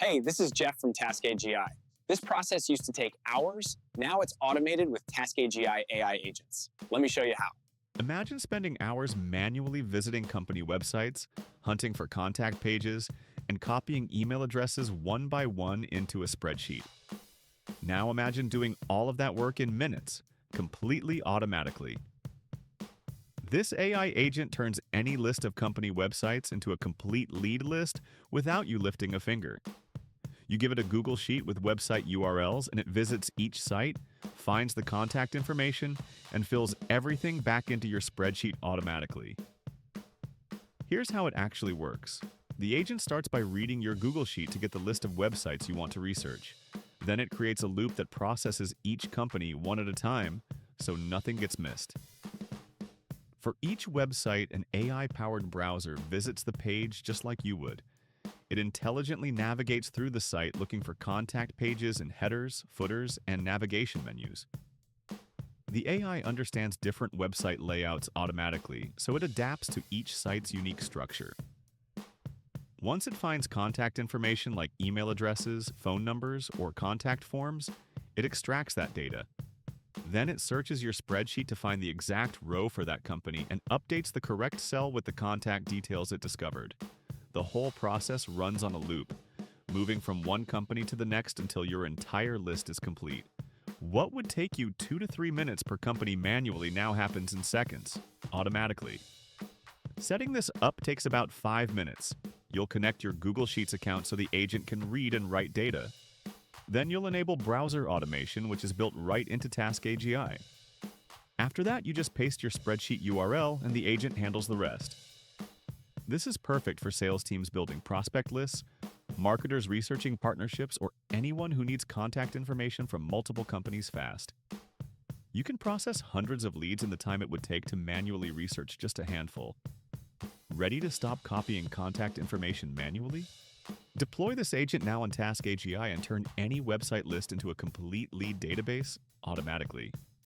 Hey, this is Jeff from Task AGI. This process used to take hours. Now it's automated with Task AGI AI agents. Let me show you how. Imagine spending hours manually visiting company websites, hunting for contact pages, and copying email addresses one by one into a spreadsheet. Now imagine doing all of that work in minutes, completely automatically. This AI agent turns any list of company websites into a complete lead list without you lifting a finger. You give it a Google Sheet with website URLs, and it visits each site, finds the contact information, and fills everything back into your spreadsheet automatically. Here's how it actually works. The agent starts by reading your Google Sheet to get the list of websites you want to research. Then it creates a loop that processes each company one at a time, so nothing gets missed. For each website, an AI-powered browser visits the page just like you would. It intelligently navigates through the site looking for contact pages and headers, footers, and navigation menus. The AI understands different website layouts automatically, so it adapts to each site's unique structure. Once it finds contact information like email addresses, phone numbers, or contact forms, it extracts that data. Then it searches your spreadsheet to find the exact row for that company and updates the correct cell with the contact details it discovered. The whole process runs on a loop, moving from one company to the next until your entire list is complete. What would take you 2 to 3 minutes per company manually now happens in seconds, automatically. Setting this up takes about 5 minutes. You'll connect your Google Sheets account so the agent can read and write data. Then you'll enable browser automation, which is built right into Task AGI. After that, you just paste your spreadsheet URL and the agent handles the rest. This is perfect for sales teams building prospect lists, marketers researching partnerships, or anyone who needs contact information from multiple companies fast. You can process hundreds of leads in the time it would take to manually research just a handful. Ready to stop copying contact information manually? Deploy this agent now on Task AGI and turn any website list into a complete lead database automatically.